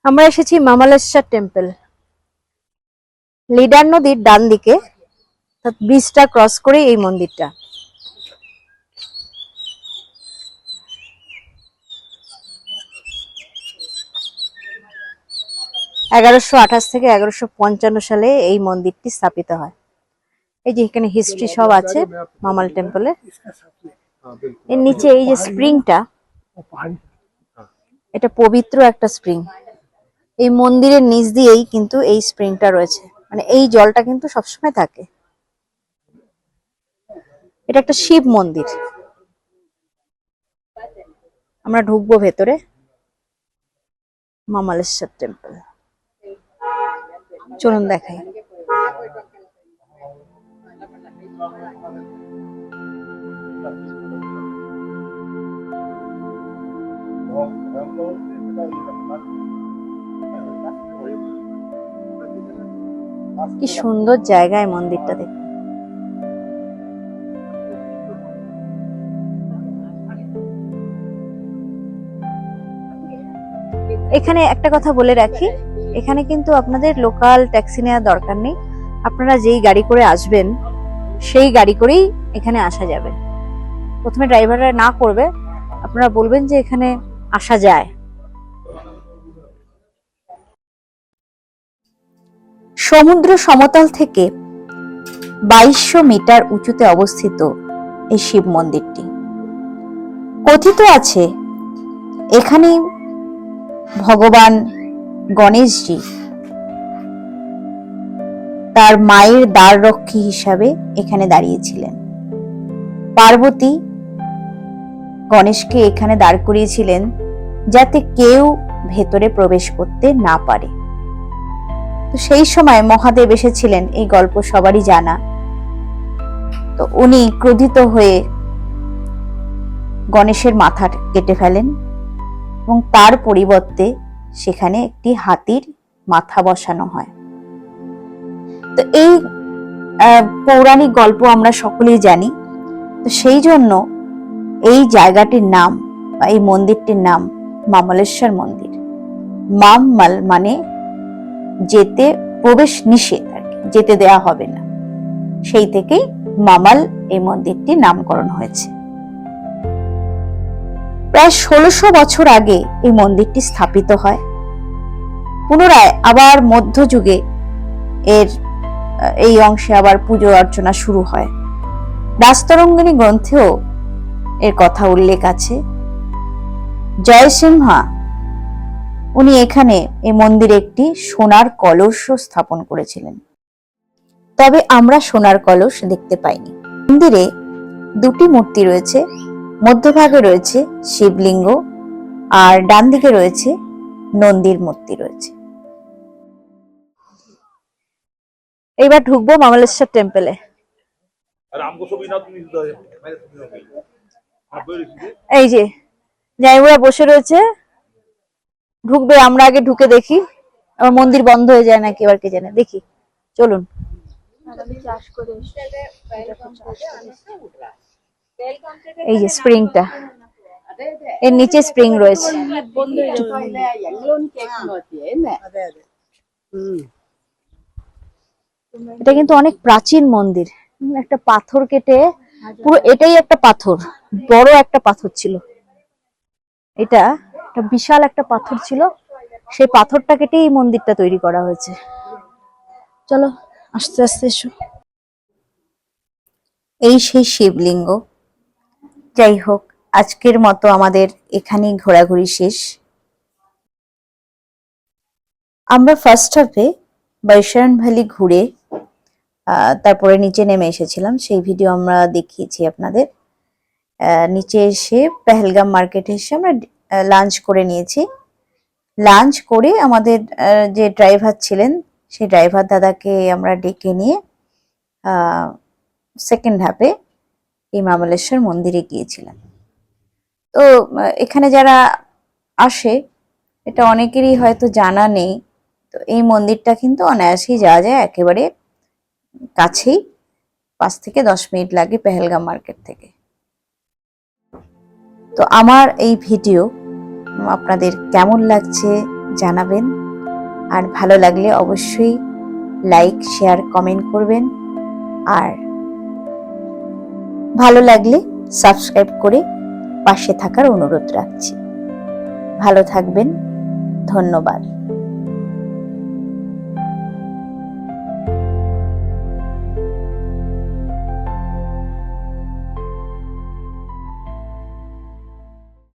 আমরা এসেছি Mamaleshwar temple. Leader নদীর ডান দিকে ব্রিজটা ক্রস করে এই মন্দিরটা। (1128 থেকে 1155 সালে এই মন্দিরটি স্থাপিত হয়। এই যে এখানে হিস্ট্রি সব আছে মামাল টেম্পলে। এর নিচে এই যে স্প্রিংটা, এটা পবিত্র একটা স্প্রিং। এই মন্দিরের নিচ দিয়েই কিন্তু এই স্প্রিংটা রয়েছে, মানে এই জলটা কিন্তু সবসময় থাকে। এটা একটা শিব মন্দির। আমরা ঢুকবো ভেতরে। মামালেশ্বর টেম্পল, চলুন দেখাই। কি সুন্দর জায়গায় মন্দিরটা দেখুন। এখানে একটা কথা বলে রাখি, এখানে কিন্তু আপনাদের লোকাল ট্যাক্সি নেওয়ার দরকার নেই। আপনারা যেই গাড়ি করে আসবেন সেই গাড়ি করেই এখানে আসা যাবে। প্রথমে ড্রাইভাররা না করবে, আপনারা বলবেন যে এখানে আসা যায়। সমুদ্র সমতল থেকে 2200 মিটার উঁচুতে অবস্থিত এই শিব মন্দিরটি। কথিত আছে এখানে ভগবান গণেশজি তার মায়ের দ্বাররক্ষী হিসাবে এখানে দাঁড়িয়েছিলেন। পার্বতী গণেশকে এখানে দাঁড় করিয়েছিলেন যাতে কেউ ভেতরে প্রবেশ করতে না পারে। তো সেই সময় মহাদেব এসেছিলেন, এই গল্প সবারই জানা। তো উনি ক্রোধিত হয়ে গণেশের মাথা কেটে ফেলেন এবং তার পরিবর্তে সেখানে একটি হাতির মাথা বসানো হয়। তো এই পৌরাণিক গল্প আমরা সকলেই জানি। তো সেই জন্য এই জায়গাটির নাম বা এই মন্দিরটির নাম মামলেশ্বর মন্দির। মামল মানে যেতে, প্রবেশ নিষেধ আর কি, যেতে দেয়া হবে না। সেই থেকেই মামাল এই মন্দিরটির নামকরণ হয়েছে। প্রায় 1600 বছর আগে এই মন্দিরটি স্থাপিত হয়। পুনরায় আবার মধ্যযুগে এর এই অংশে আবার পুজো অর্চনা শুরু হয়। রাজতরঙ্গিনী গ্রন্থেও এর কথা উল্লেখ আছে। জয়সিংহা উনি এখানে এই মন্দিরে একটি সোনার কলস স্থাপন করেছিলেন। তবে আমরা সোনার কলস দেখতে পাইনি। মন্দিরে দুটি মূর্তি রয়েছে। মধ্যভাগে রয়েছে শিবলিঙ্গ আর ডান দিকে রয়েছে নন্দীর মূর্তি রয়েছে। এইবার ঢুকবো মামলেশ্বর টেম্পলে। এই যে জামাইবুড়া বসে রয়েছে, ঢুকবে। আমরা আগে ঢুকে দেখি, আবার মন্দির বন্ধ হয়ে যায় নাকি এবার কে জানে। দেখি, চলুন। এই যে স্প্রিংটা, এর নিচে স্প্রিং রয়েছে। এটা কিন্তু অনেক প্রাচীন মন্দির। একটা পাথর কেটে পুরো, এটাই একটা পাথর, বড় একটা পাথর ছিল। এটা একটা বিশাল একটা পাথর ছিল, সেই পাথরটা কেটে এই মন্দিরটা তৈরি করা হয়েছে। চলো আস্তে আস্তে এসো। এই সেই শিবলিঙ্গ। যাই হোক, আজকের মতো আমাদের এখানেই ঘোরাঘুরি শেষ। আমরা ফার্স্ট হাফে বৈশারণ ভ্যালি ঘুরে তারপরে নিচে নেমে এসেছিলাম, সেই ভিডিও আমরা দেখিয়েছি আপনাদের। নিচে এসে পেহেলগাম মার্কেটে এসে আমরা লাঞ্চ করে নিয়েছি। লাঞ্চ করে আমাদের যে ড্রাইভার ছিলেন সেই ড্রাইভার দাদাকে আমরা ডেকে নিয়ে সেকেন্ড হাফে এই মামলেশ্বর মন্দিরে গিয়েছিলাম। তো এখানে যারা আসে, এটা অনেকেরই হয়তো জানা নেই। তো এই মন্দিরটা কিন্তু অনায়াসেই যাওয়া যায়, একেবারে কাছেই, 5 থেকে 10 মিনিট লাগে পেহেলগাম মার্কেট থেকে। তো আমার এই ভিডিও আপনাদের কেমন লাগছে জানাবেন। আর ভালো লাগলে অবশ্যই লাইক, শেয়ার, কমেন্ট করবেন। আর ভালো লাগলে সাবস্ক্রাইব করে পাশে থাকার অনুরোধ রাখছি। ভালো থাকবেন। ধন্যবাদ।